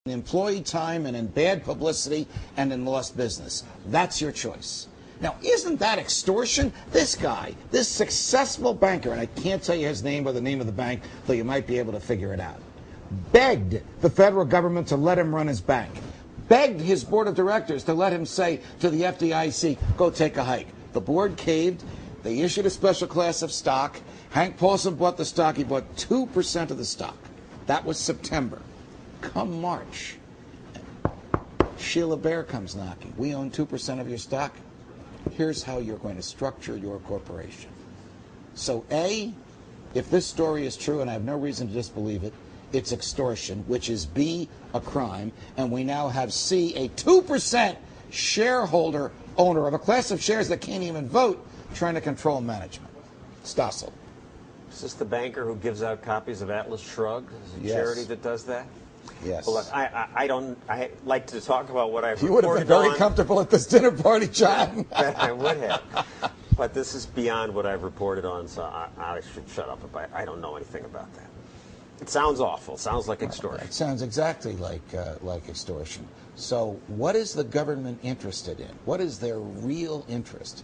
in employee time and in bad publicity and in lost business. That's your choice. Now, isn't that extortion? This guy, this successful banker, and I can't tell you his name or the name of the bank, though you might be able to figure it out, begged the federal government to let him run his bank, begged his board of directors to let him say to the FDIC, go take a hike. The board caved. They issued a special class of stock. Hank Paulson bought the stock. He bought 2% of the stock. That was September. Come March, Sheila Bair comes knocking. We own 2% of your stock. Here's how you're going to structure your corporation. So A, if this story is true, and I have no reason to disbelieve it, it's extortion, which is B, a crime, and we now have C, a 2% shareholder owner of a class of shares that can't even vote, trying to control management. Stossel. Is this the banker who gives out copies of Atlas Shrugged? Is it a charity that does that? Yes. Well, look, I like to talk about what I've You would have been very comfortable at this dinner party, John. I would have. But this is beyond what I've reported on, so I should shut up if I don't know anything about that. It sounds awful. Sounds like extortion. It sounds exactly like extortion. So what is the government interested in? What is their real interest?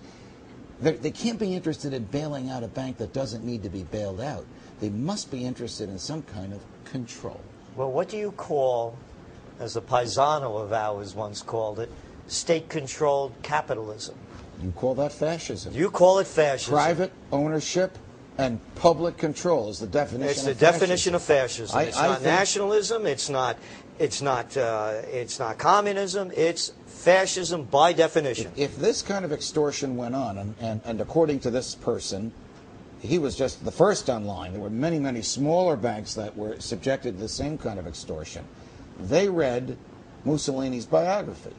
They can't be interested in bailing out a bank that doesn't need to be bailed out. They must be interested in some kind of control. Well, what do you call, as a paisano of ours once called it, state-controlled capitalism? You call that fascism. You call it fascism. Private ownership and public control is the definition of fascism. It's the definition of fascism. It's not nationalism. It's not communism. It's fascism by definition. If this kind of extortion went on, and according to this person, he was just the first online. There were many, many smaller banks that were subjected to the same kind of extortion. They read Mussolini's biography,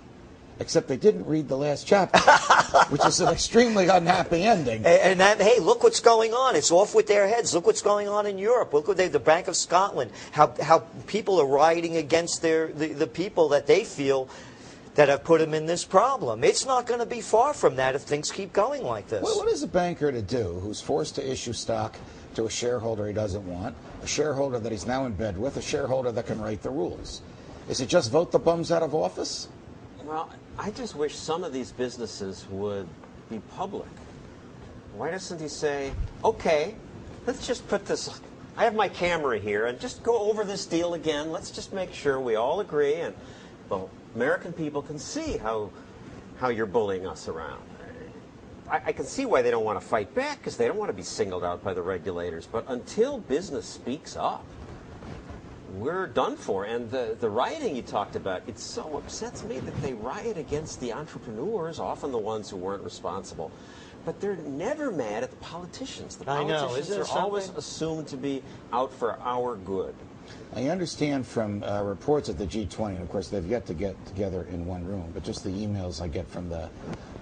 except they didn't read the last chapter, which is an extremely unhappy ending. And that, hey, look what's going on. It's off with their heads. Look what's going on in Europe. Look what the Bank of Scotland, how people are rioting against the people that they feel that have put them in this problem. It's not going to be far from that if things keep going like this. Well, what is a banker to do who's forced to issue stock to a shareholder he doesn't want, a shareholder that he's now in bed with, a shareholder that can write the rules? Is it just vote the bums out of office? Well, I just wish some of these businesses would be public. Why doesn't he say, okay, let's just put this, I have my camera here, and just go over this deal again. Let's just make sure we all agree, and well, American people can see how you're bullying us around. I can see why they don't want to fight back, because they don't want to be singled out by the regulators. But until business speaks up, we're done for. And the rioting you talked about, it so upsets me that they riot against the entrepreneurs, often the ones who weren't responsible. But they're never mad at the politicians. The politicians are always assumed to be out for our good. I understand from reports at the G20, and of course they've yet to get together in one room, but just the emails I get from the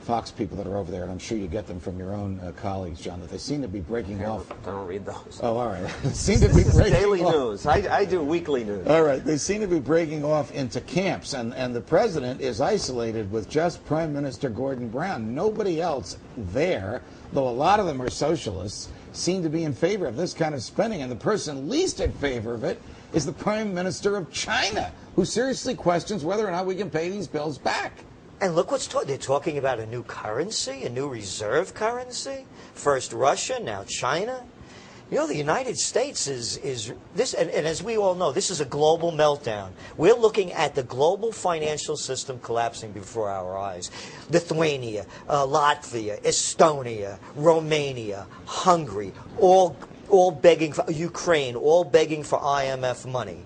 Fox people that are over there, and I'm sure you get them from your own colleagues, John, that they seem to be breaking off. I don't read those. Oh, all right. They seem to be breaking daily off. news. I do weekly news. All right. They seem to be breaking off into camps, and the president is isolated with just Prime Minister Gordon Brown. Nobody else there, though a lot of them are socialists, seem to be in favor of this kind of spending, and the person least in favor of it is the Prime Minister of China, who seriously questions whether or not we can pay these bills back. And look what's they're talking about a new currency, a new reserve currency. First Russia, now China. You know, the United States is this, and as we all know, this is a global meltdown. We're looking at the global financial system collapsing before our eyes. Lithuania, Latvia, Estonia, Romania, Hungary, all begging for Ukraine, all begging for IMF money.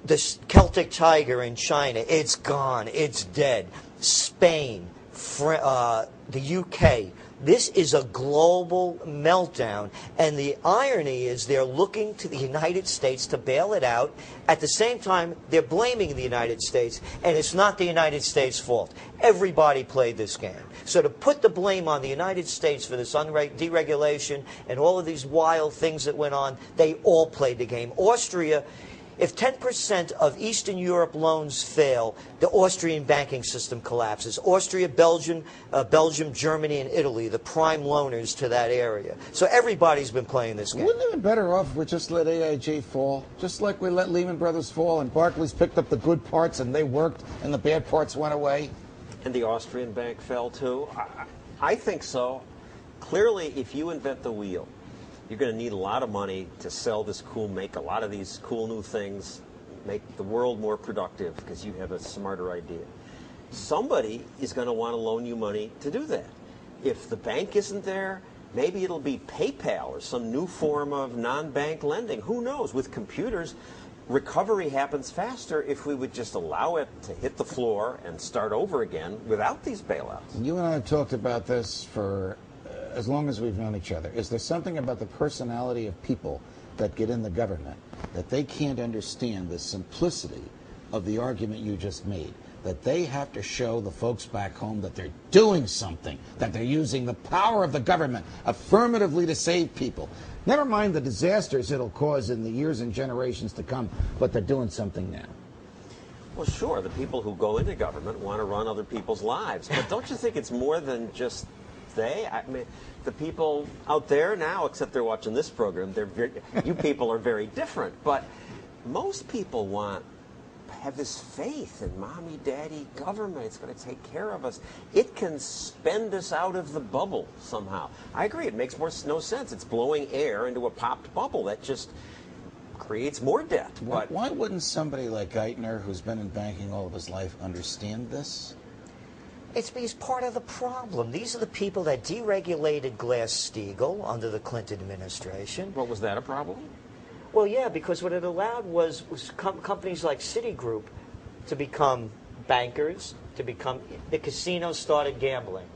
The Celtic tiger in China, it's gone, it's dead. Spain, the UK. This is a global meltdown, and the irony is they're looking to the United States to bail it out. At the same time, they're blaming the United States, and it's not the United States' fault. Everybody played this game. So to put the blame on the United States for this deregulation and all of these wild things that went on, they all played the game. Austria, If 10% of Eastern Europe loans fail, the Austrian banking system collapses. Austria, Belgium, Germany, and Italy, the prime loaners to that area. So everybody's been playing this game. Wouldn't it have been better off if we just let AIG fall? Just like we let Lehman Brothers fall and Barclays picked up the good parts and they worked and the bad parts went away? And the Austrian bank fell too? I think so. Clearly, if you invent the wheel, you're going to need a lot of money to sell this make a lot of these cool new things, make the world more productive because you have a smarter idea. Somebody is going to want to loan you money to do that. If the bank isn't there, maybe it'll be PayPal or some new form of non-bank lending. Who knows? With computers, recovery happens faster if we would just allow it to hit the floor and start over again without these bailouts. You and I have talked about this for as long as we've known each other. Is there something about the personality of people that get in the government that they can't understand the simplicity of the argument you just made? That they have to show the folks back home that they're doing something, that they're using the power of the government affirmatively to save people. Never mind the disasters it'll cause in the years and generations to come, but they're doing something now. Well, sure, the people who go into government want to run other people's lives. But don't you think it's more than just I mean, the people out there now, except they're watching this program, you people are very different. But most people have this faith in mommy, daddy, government. It's going to take care of us. It can spend us out of the bubble somehow. I agree. It makes no sense. It's blowing air into a popped bubble. That just creates more debt. But why wouldn't somebody like Geithner, who's been in banking all of his life, understand this? It's part of the problem. These are the people that deregulated Glass-Steagall under the Clinton administration. Well, was that a problem? Well, yeah, because what it allowed was companies like Citigroup to become bankers, the casinos started gambling.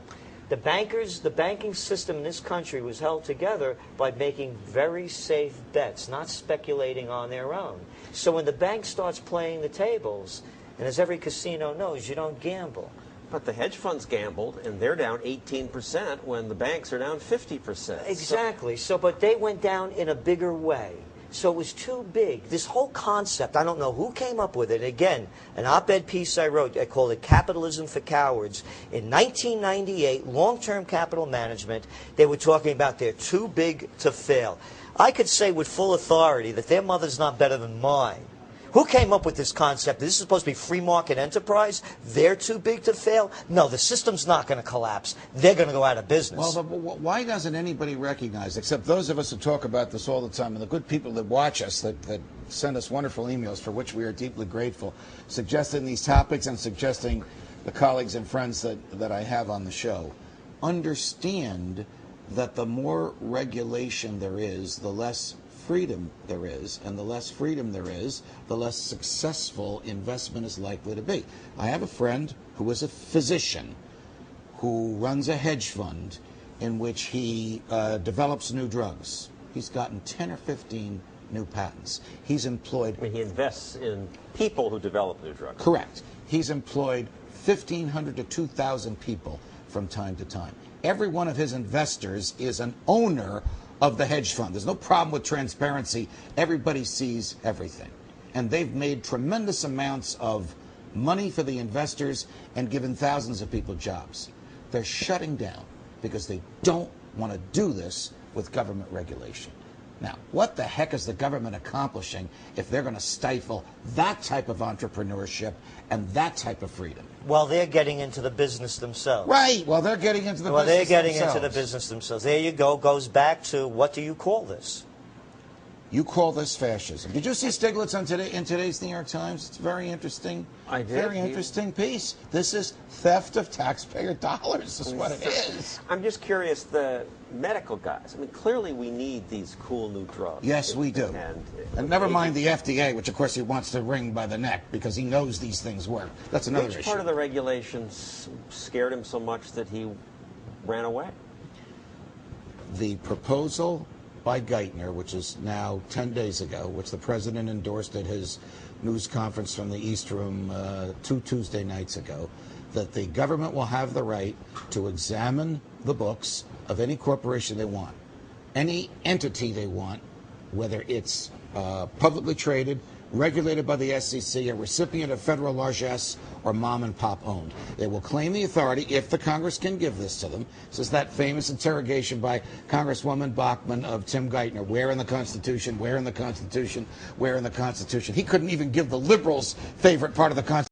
The banking system in this country was held together by making very safe bets, not speculating on their own. So when the bank starts playing the tables, and as every casino knows, you don't gamble. But the hedge funds gambled, and they're down 18% when the banks are down 50%. Exactly. But they went down in a bigger way. So it was too big. This whole concept, I don't know who came up with it. Again, an op-ed piece I wrote, I called it Capitalism for Cowards. In 1998, long-term capital management, they were talking about they're too big to fail. I could say with full authority that their mother's not better than mine. Who came up with this concept? This is supposed to be free market enterprise? They're too big to fail? No, the system's not going to collapse. They're going to go out of business. Well, but why doesn't anybody recognize, except those of us who talk about this all the time, and the good people that watch us, that send us wonderful emails for which we are deeply grateful, suggesting these topics and suggesting the colleagues and friends that I have on the show, understand that the more regulation there is, the less freedom there is, and the less freedom there is, the less successful investment is likely to be. I have a friend who is a physician who runs a hedge fund in which he develops new drugs. He's gotten 10 or 15 new patents. He's employed... I mean, he invests in people who develop new drugs. Correct. He's employed 1,500 to 2,000 people from time to time. Every one of his investors is an owner of the hedge fund. There's no problem with transparency. Everybody sees everything. And they've made tremendous amounts of money for the investors and given thousands of people jobs. They're shutting down because they don't want to do this with government regulation. Now, what the heck is the government accomplishing if they're going to stifle that type of entrepreneurship and that type of freedom? Well, they're getting into the business themselves. Right. Well, they're getting into the business themselves. Well, they're getting themselves. into the business themselves. There you go. Goes back to, what do you call this? You call this fascism. Did you see Stiglitz in today's New York Times? It's very interesting. I did. Very interesting piece. This is theft of taxpayer dollars is what it is. I'm just curious, the medical guys, I mean, clearly we need these cool new drugs. Yes, we do. And never mind the FDA, which of course he wants to wring by the neck because he knows these things work. That's another issue. Which part of the regulations scared him so much that he ran away? The proposal by Geithner, which is now 10 days ago, which the president endorsed at his news conference from the East Room 2 Tuesday nights ago, that the government will have the right to examine the books of any corporation they want, any entity they want, whether it's publicly traded, regulated by the SEC, a recipient of federal largesse, or mom and pop owned. They will claim the authority if the Congress can give this to them. This is that famous interrogation by Congresswoman Bachmann of Tim Geithner. Where in the Constitution? Where in the Constitution? Where in the Constitution? He couldn't even give the liberals' favorite part of the Constitution.